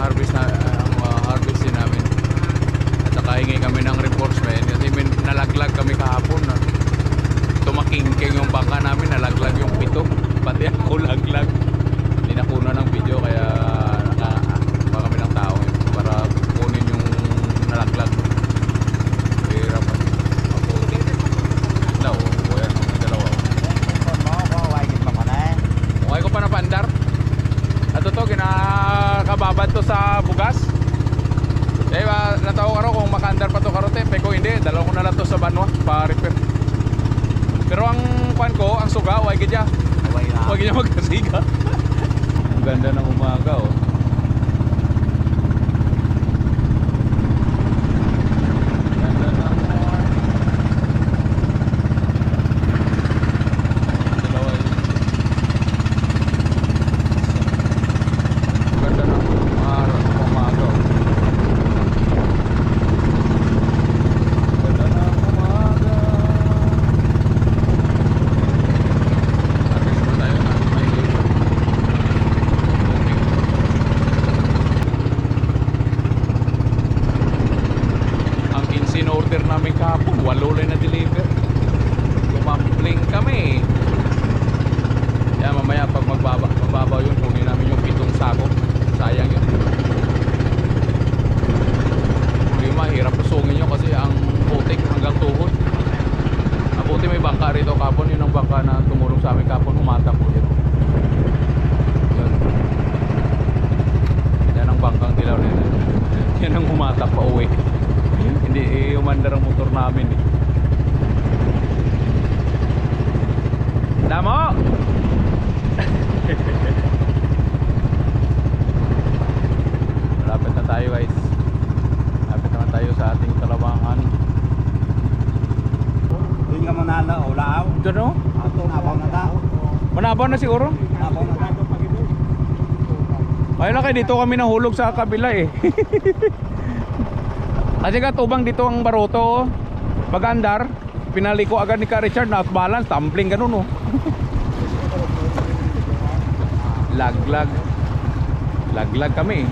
harvest din namin. At saka hingi kami ng reinforcement kasi nalaglag kami kahapon. Tumakingking yung bangka namin, nalaglag yung pito. Pati ako laglag. Hindi nakuna ng video kaya nakakuha kami ng tao para kunin yung nalaglag. Hirap pa. Maputi. Daw, kuya, dalawa. Okay ko pa na paandar. At ito, kinakababad to sa bugas. Eh, natawa ka rin kung makaandar pa to karote. Pero kung hindi, dalawa ko na lang to sa banwa pa-repair. Pero ang kwan ko, ang suga, huwag gidya. Huwag gidya magkasiga. Ang ganda ng umaga, oh. Order namin kahapon, 8 lang na deliver. Lumambling kami. Kaya mamaya pag magbaba yun, kunin namin yung 7 sako. Sayang yun. Hindi mahirap usungin yun kasi ang putik hanggang tuhod. Ang putik may bangka rito kahapon. Yun ang bangka na tumulong sa amin kahapon. Humatak po yun. Yan ang bangkang dilaw nila. Yan ang humatak pa uwi. Hindi umandar ang motor namin eh. Damo! Malapit na tayo guys. Malapit naman tayo sa ating kalabangan. Hindi ka manala o laaw. Ito no? Ato nabaw na tao. Manabaw na siguro? Nabaw na tao. Ayun na kayo, dito kami nahulog sa kabila eh. Kasi ka tubang dito ang baroto, pag-andar, pinaliko agad ni Ka Richard na balance, tumbling ganun oh. Laglag kami.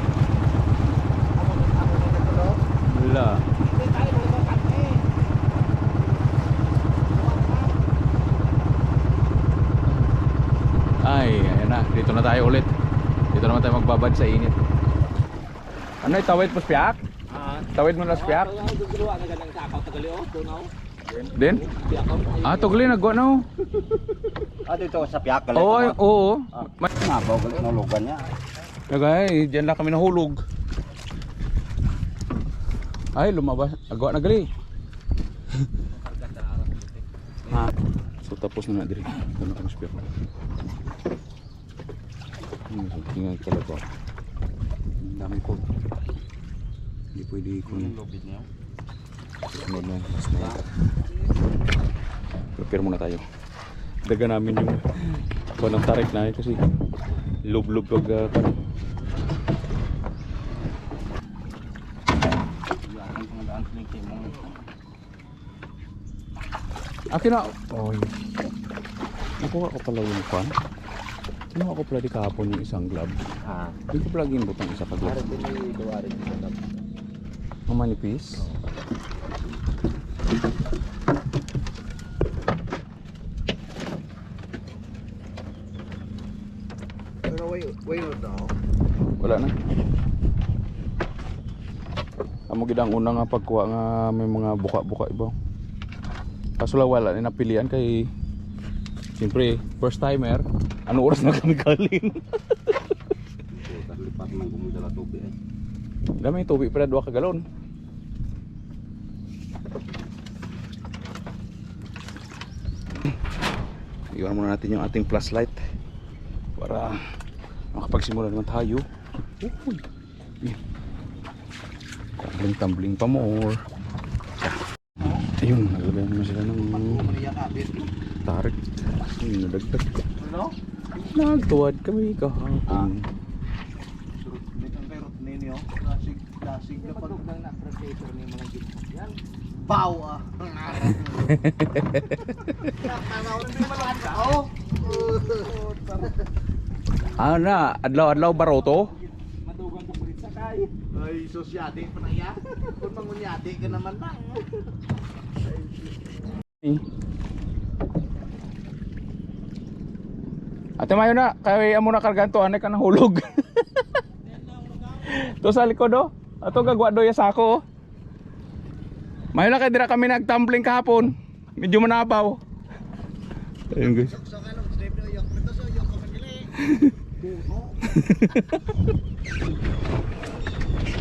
Wala. Ay, ayan na, dito na tayo ulit. Dito naman tayo magbabad sa init. Ano itawid po spiak? Tawid mo na spiak? Din? Tugli nagwa na. Dito sa piyak galit. Oo. Nabaw galit ng lugan niya. Nagay, diyan lang kami nahulog. Ay, lumabas. Agwa na gali. So tapos na na diri. Ano ang spiak? Tingnan ka lang ko. Dami ko. Hindi pwede kung lobit niya. sunod na prepare muna tayo. Daga namin yung ng tarik na kasi lub-lub pag akin na. Nakuha ko pala yung fan. Kinuha ko pala di kahapon yung isang glove. Hindi ko pala ginbutang isa ka glove. Ang manipis. Pero way daw. Wala na. Amo gid ang una nga pagkuha nga may mga buka-buka iba. Kaso wala na napilian kay siyempre first timer. Ano oras na kami galing? Lipat man kumudala tubig eh. Dami tubig pa 2 ka galon. Iwan muna natin yung ating flashlight para makapagsimula naman tayo. Tumbling pa more. Ayun, naglagay naman sila ng tarik. Ayun, nadagdag. Nagtuwad kami kahapon. Wow. Ano na, adlaw-adlaw baroto? Madugang bukulit sa ka. Ay, sosyade pa na yan. Kung mangunyade ka naman lang. Ate Mayo na, kaya mo na kargan to, anay ka ng hulog. To sa likod oh. Ato gagwa do ya sako oh. Mayo na kay dira kami nagtumbling kahapon. Medyo manabaw. Ayun guys.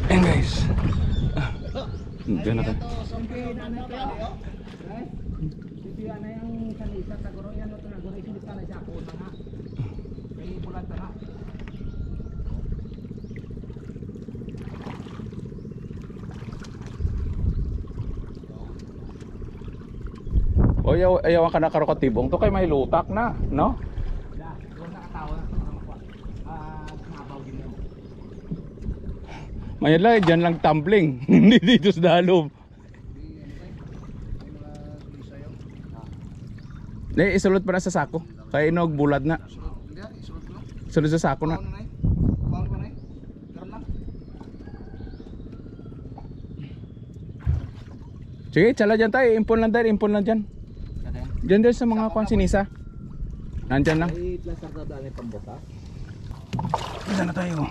Ayun guys. Diyan na ka. O ayaw ka na karokatibong to kay may lutak na, no? Mayala, dyan lang tumbling. Hindi dito sa dalom. Isulot pa na sa sako. Kaya inog bulad na. Isulot sa sako na. Sige, tsala dyan tayo. Impon lang tayo. Impon lang dyan. Dyan din sa mga konsinisa. Nandyan lang. Dyan na tayo.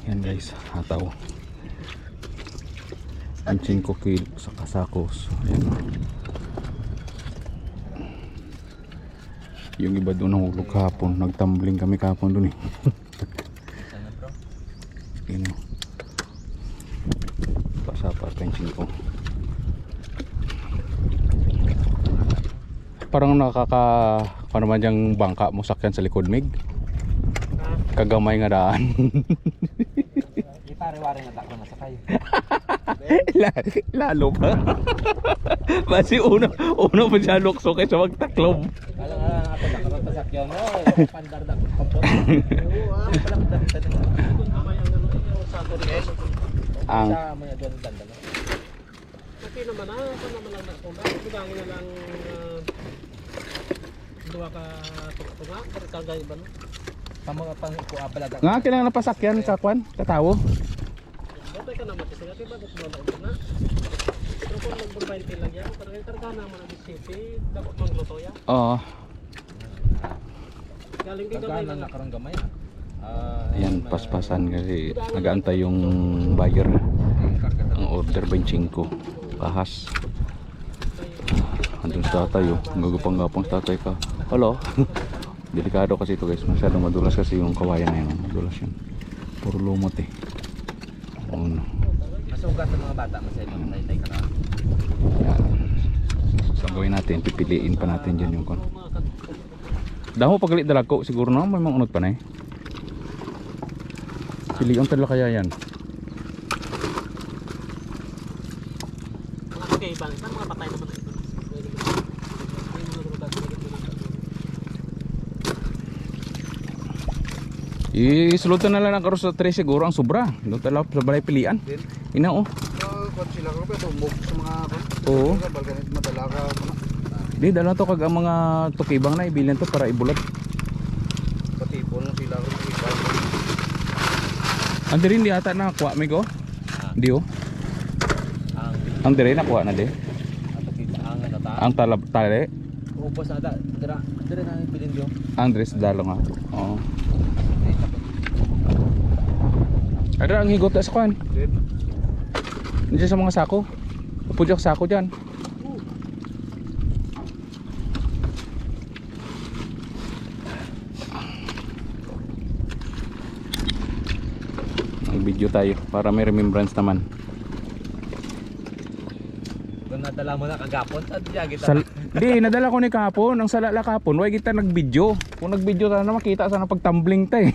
Yan guys, hataw. Ang 5 kilo sa kasakos. Ayan. Yung iba doon nahulog kahapon. Nagtumbling kami kahapon doon eh. Yun o. Pasapa pa yung 5. Parang kung naman diyang bangka mo sakyan sa likod mig. Kagamay nga daan. Ipare-wari na tako na sakay. Lalo pa. Basi una pa siya lukso kaysa magtaklob. Alam nga ako nakaroon pa sakyan mo. Pandardak ko kapot. Ang Kasi naman lang nakunda. Ibangin na lang dua ka tunga. Karga iba no. Mga pang kuapala da. nga kailangan na pasakyan sa kwan, katawo. Dito ka naman kasi natin ba dito na. Pero kung mag-20 lang yan, karga naman ang city, dapat mangluto yan. Oo. Galing din gamay lang. Nakarang gamay. Ayan, paspasan kasi nag-aantay yung buyer. Ang order 25 kahas. Andun sa tatay oh. Gagapang-gapang sa tatay ka. Hello. Delikado kasi ito guys. Masyadong madulas kasi yung kawayan na yun. Madulas yun. Puro lumot eh. Ano. Masugat ng mga bata masaya tay ka na. Yan. So gawin natin. Pipiliin pa natin dyan yung kon. Damo pagalit dalako. Siguro na may mga unot pa na eh. Piliin tala kaya yan. Mga kagaiban, mga patay naman ito. Isulutan na lang ang karos sa 3 siguro ang sobra. Doon tala sa balay pilian. Ina oh. Kung sila ko ba tumog sa mga Oo. balganit madala ka mo. Di dala to kag ang mga tukibang na ibilin to para ibulat. Patipon sila ko ikaw. Ang diri hindi ata na kuha mi ko. Di oh. Ang diri na kuha na di. Ang talab tali. Ubos ada dira na bilin yo. Ang diri sa dalo nga. Oo. Ada ang higot sa kwan. Diyan sa mga sako. Pupudyak sako diyan. Mag-video tayo para may remembrance naman. Kung nadala mo na kagapon sa diya kita. Di, nadala ko ni kahapon. Ang salala kahapon, why kita nag-video. Kung nag-video tayo na makita sana pagtumbling tayo.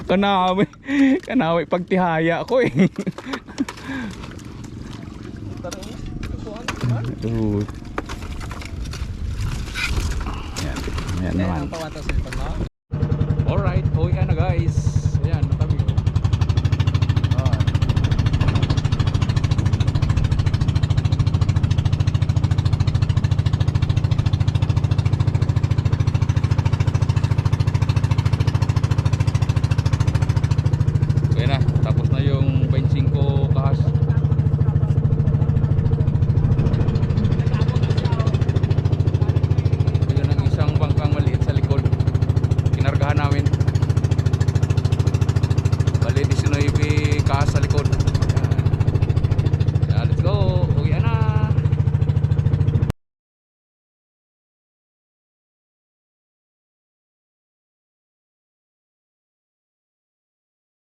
Kanawi pagtihaya ko eh. Yan naman. Alright, uwi na guys.